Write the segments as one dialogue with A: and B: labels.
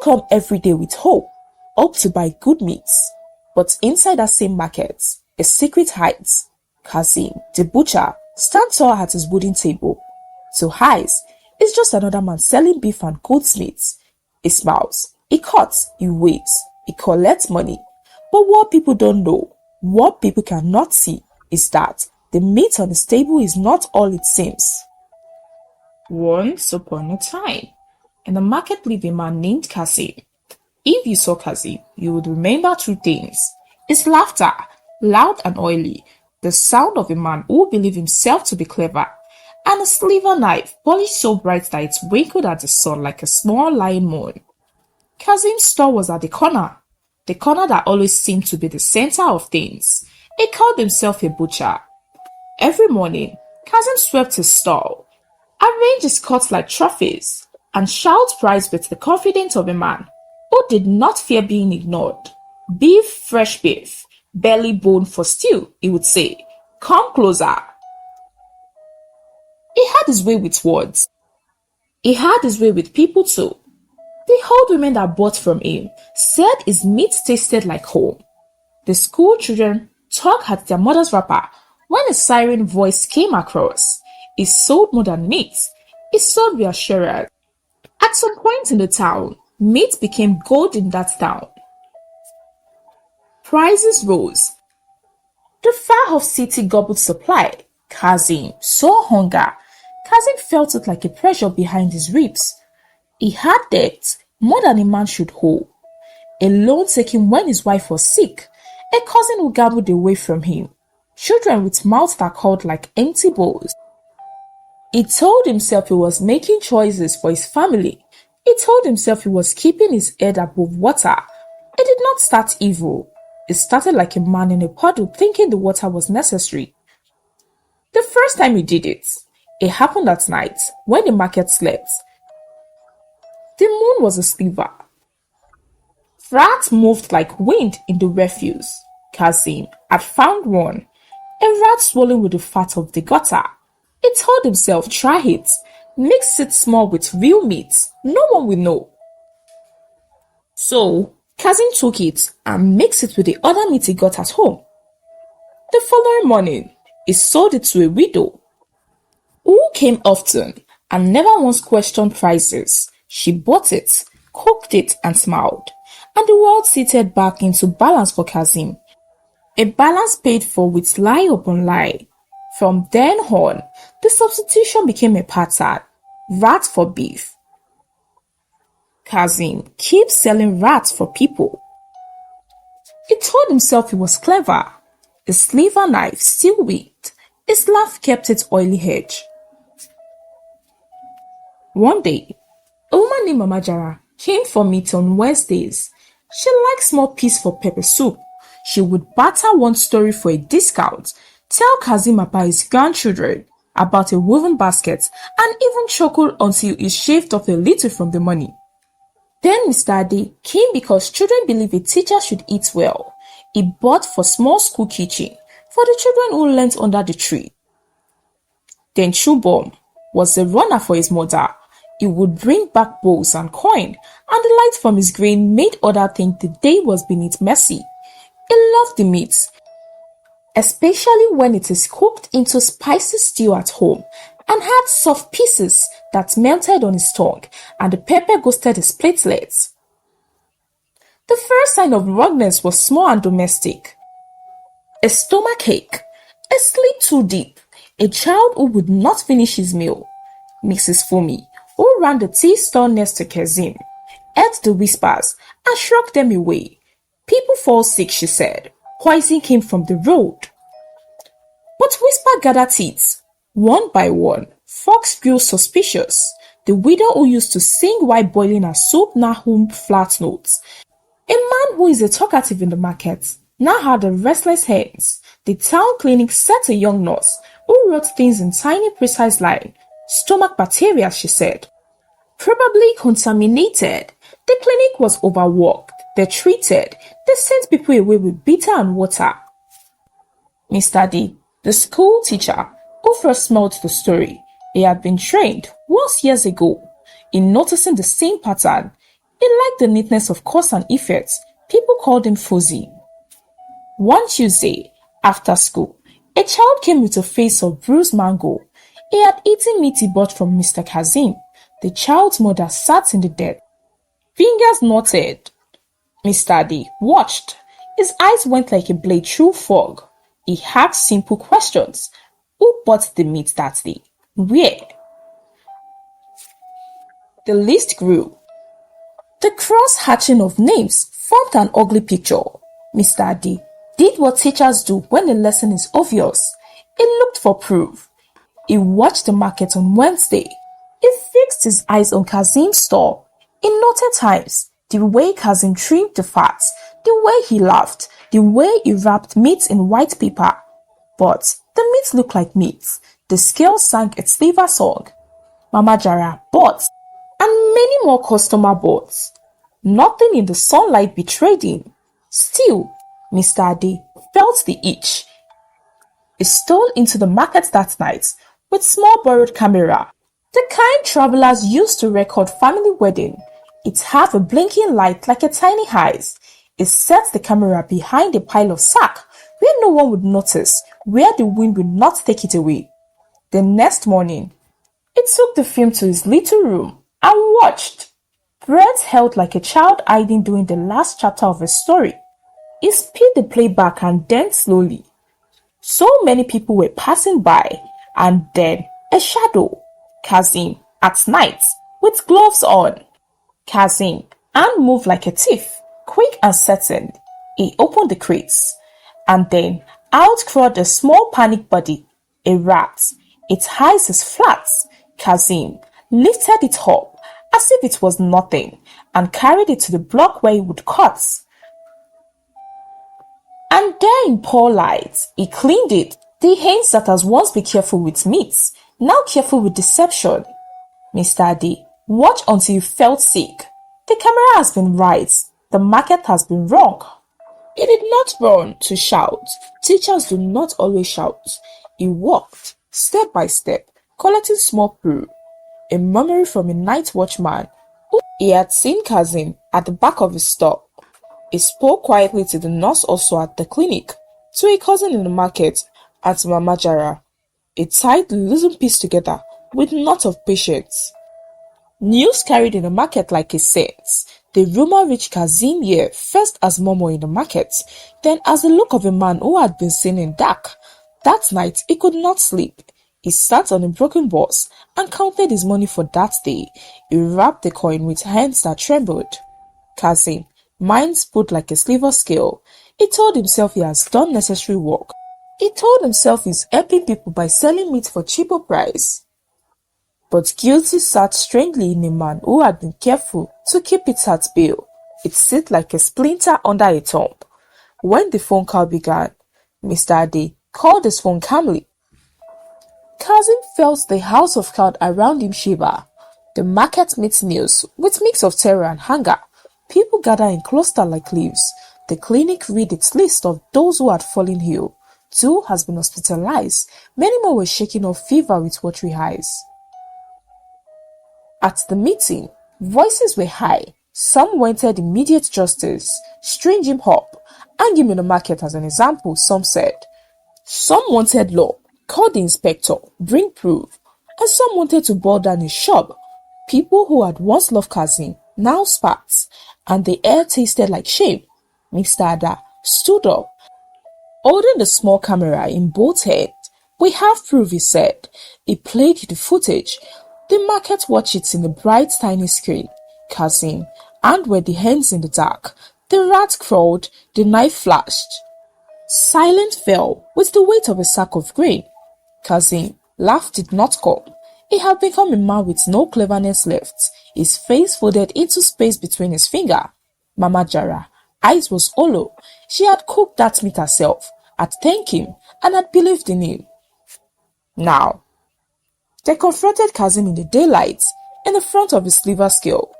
A: come every day with hope to buy good meats. But inside that same market, a secret hides. Kazim, the butcher, stands tall at his wooden table. To Highs, it's just another man selling beef and goat's meat. He smiles, he cuts, he waits, he collects money. But what people don't know, what people cannot see, is that the meat on his table is not all it seems. Once upon a time, in the market lived a man named Kazim. If you saw Kazim, you would remember two things: his laughter, loud and oily, the sound of a man who believed himself to be clever, and a silver knife polished so bright that it winkled at the sun like a small lying moon. Kazim's store was at the corner that always seemed to be the center of things. He called himself a butcher. Every morning, Kazim swept his stall, arranged his cuts like trophies, and shouted price with the confidence of a man who did not fear being ignored. Beef, fresh beef, belly bone for stew, he would say. Come closer. He had his way with words. He had his way with people too. The old women that bought from him said his meat tasted like home. The school children tugged at their mother's wrapper when a siren voice came across. He sold more than meat. He sold reassurance. At some point in the town, meat became gold in that town. Prices rose. The far-off city gobbled supply. Kazim saw hunger. Kazim felt it like a pressure behind his ribs. He had debt, more than a man should hold. A loan taken when his wife was sick. A cousin who gambled away from him. Children with mouths that called like empty bowls. He told himself he was making choices for his family. He told himself he was keeping his head above water. It did not start evil. It started like a man in a puddle thinking the water was necessary. The first time he did it happened at night when the market slept. The moon was a sliver. Rats moved like wind in the refuse. Kazim had found one, a rat swollen with the fat of the gutter. He told himself, try it, mix it small with real meat, no one will know. So, Kazim took it and mixed it with the other meat he got at home. The following morning, he sold it to a widow who came often and never once questioned prices. She bought it, cooked it and smiled, and the world settled back into balance for Kazim. A balance paid for with lie upon lie. From then on, the substitution became a pattern: rat for beef. Kazim keeps selling rats for people. He told himself he was clever. His silver knife still winked. His laugh kept its oily edge. One day, a woman named Mama Jara came for meat on Wednesdays. She liked small piece for pepper soup. She would barter one story for a discount, tell Kazim about his grandchildren, about a woven basket, and even chuckle until he shaved off a little from the money. Then Mr. Ade came because children believe a teacher should eat well. He bought for small school kitchen for the children who learnt under the tree. Then Chubom was a runner for his mother. He would bring back bowls and coin, and the light from his grain made others think the day was beneath mercy. He loved the meat, especially when it is cooked into spicy stew at home, and had soft pieces that melted on his tongue, and the pepper ghosted his platelets. The first sign of rudeness was small and domestic. A stomach ache, a sleep too deep, a child who would not finish his meal. Mrs. Fumi, who ran the tea stall next to Kazim, heard the whispers and shrugged them away. People fall sick, she said. Poison came from the road. But Whisper gathered teeth. One by one, Fox grew suspicious. The widow who used to sing while boiling her soup now hummed flat notes. A man who is a talkative in the market now had a restless hands. The town clinic sent a young nurse who wrote things in tiny precise lines. Stomach bacteria, she said. Probably contaminated. The clinic was overworked. They treated. They sent people away with bitter and water. Mr. D, the school teacher, who first smelled the story, he had been trained once years ago in noticing the same pattern. He liked the neatness of cause and effect. People called him Fuzzy. One Tuesday, after school, a child came with a face of bruised mango. He had eaten meat he bought from Mr. Kazim. The child's mother sat in the desk. Fingers knotted. Mr. Adi watched. His eyes went like a blade through fog. He asked simple questions. Who bought the meat that day? Where? The list grew. The cross-hatching of names formed an ugly picture. Mr. Adi did what teachers do when a lesson is obvious. He looked for proof. He watched the market on Wednesday. He fixed his eyes on Kazim's store. He noted times, the way Kazim trimmed the fat, the way he laughed, the way he wrapped meat in white paper. But the meat looked like meat. The scale sang its sliver song. Mama Jara bought, and many more customer bought. Nothing in the sunlight betrayed him. Still, Mr. Ade felt the itch. He stole into the market that night with small borrowed camera, the kind travelers used to record family wedding. It had a blinking light like a tiny eyes. He set the camera behind a pile of sack where no one would notice, where the wind would not take it away. The next morning, he took the film to his little room and watched. Breath held like a child hiding during the last chapter of a story. He sped the playback and then slowly. So many people were passing by, and then a shadow. Kazim, at night, with gloves on. Kazim, and moved like a thief, quick and certain. He opened the crates, and then out crawled a small panic body, a rat. Its eyes is flat. Kazim lifted it up as if it was nothing and carried it to the block where he would cut. And there in poor light, he cleaned it. The hens that has once been careful with meat, now careful with deception. Mr. Ade, watch until you felt sick. The camera has been right. The market has been wrong. He did not run to shout. Teachers do not always shout. He walked, step by step, collecting small proof. A memory from a night watchman who he had seen Kazim at the back of his store. He spoke quietly to the nurse also at the clinic, to a cousin in the market, and to Mama Jara. He tied the loosened piece together with knot of patience. News carried in the market like a sense. The rumor reached Kazim here first as murmur in the market, then as the look of a man who had been seen in dark. That night he could not sleep. He sat on a broken box and counted his money for that day. He wrapped the coin with hands that trembled. Kazim, mind put like a silver scale. He told himself he has done necessary work. He told himself he's helping people by selling meat for cheaper price. But guilty sat strangely in a man who had been careful to keep it at bay. It sat like a splinter under a thumb. When the phone call began, Mr. Ade called his phone calmly. Kazim felt the house of crowd around him shiver. The market meets news with mix of terror and hunger. People gather in cluster like leaves. The clinic read its list of those who had fallen ill. 2 has been hospitalized. Many more were shaking off fever with watery eyes. At the meeting, voices were high. Some wanted immediate justice, string him up, hang him in the market as an example, some said. Some wanted law, call the inspector, bring proof, and some wanted to burn down his shop. People who had once loved Kazim now spat, and the air tasted like shame. Mr. Ada stood up, holding the small camera in both hands. We have proof, he said. He played the footage. The market watched it in a bright tiny screen. Kazim, and were the hands in the dark. The rat crawled, the knife flashed. Silent fell with the weight of a sack of grain. Kazim, laugh did not come. He had become a man with no cleverness left, his face folded into space between his finger. Mama Jara, eyes was hollow. She had cooked that meat herself, had thanked him, and had believed in him. Now, they confronted Kazim in the daylight, in the front of his silver scale.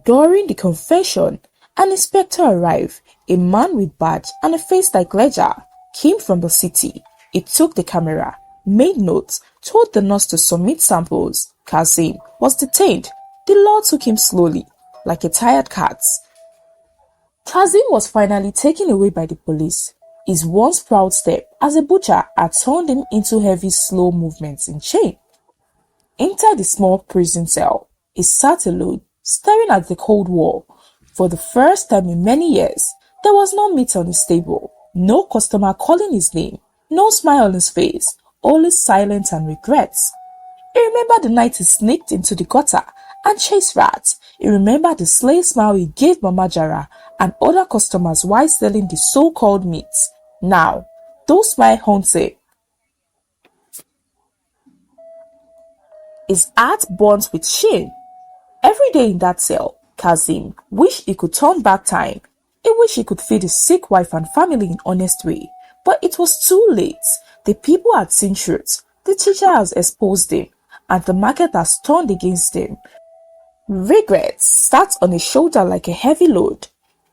A: During the confession, an inspector arrived, a man with badge and a face like ledger, came from the city. He took the camera, made notes, told the nurse to submit samples. Kazim was detained. The law took him slowly. like a tired cat. Kazim was finally taken away by the police. His once proud step as a butcher had turned him into heavy, slow movements in chain. Inside the small prison cell, he sat alone, staring at the cold wall. For the first time in many years, there was no meat on his table, no customer calling his name, no smile on his face, only silence and regrets. He remembered the night he sneaked into the gutter and chased rats. He remembered the sly smile he gave Mama Jara and other customers while selling the so-called meats. Now, those smiles haunt him. His heart burns with shame. Every day in that cell, Kazim wished he could turn back time. He wished he could feed his sick wife and family in honest way. But it was too late. The people had seen truth. The teacher has exposed him, and the market has turned against him. Regret sat on his shoulder like a heavy load.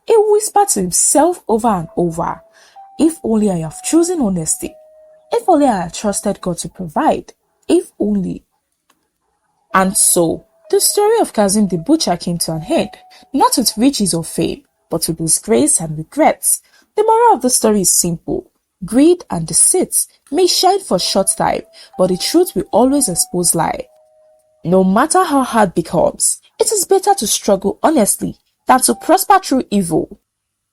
A: He whispered to himself over and over, if only I have chosen honesty. If only I had trusted God to provide. If only. And so, the story of Kazim the butcher came to an end, not with riches or fame, but with disgrace and regrets. The moral of the story is simple. Greed and deceit may shine for a short time, but the truth will always expose lie. No matter how hard it becomes, it is better to struggle honestly than to prosper through evil.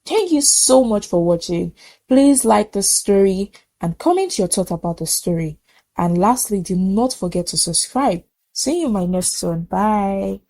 A: Thank you so much for watching. Please like the story and comment your thought about the story. And lastly, do not forget to subscribe. See you in my next one. Bye.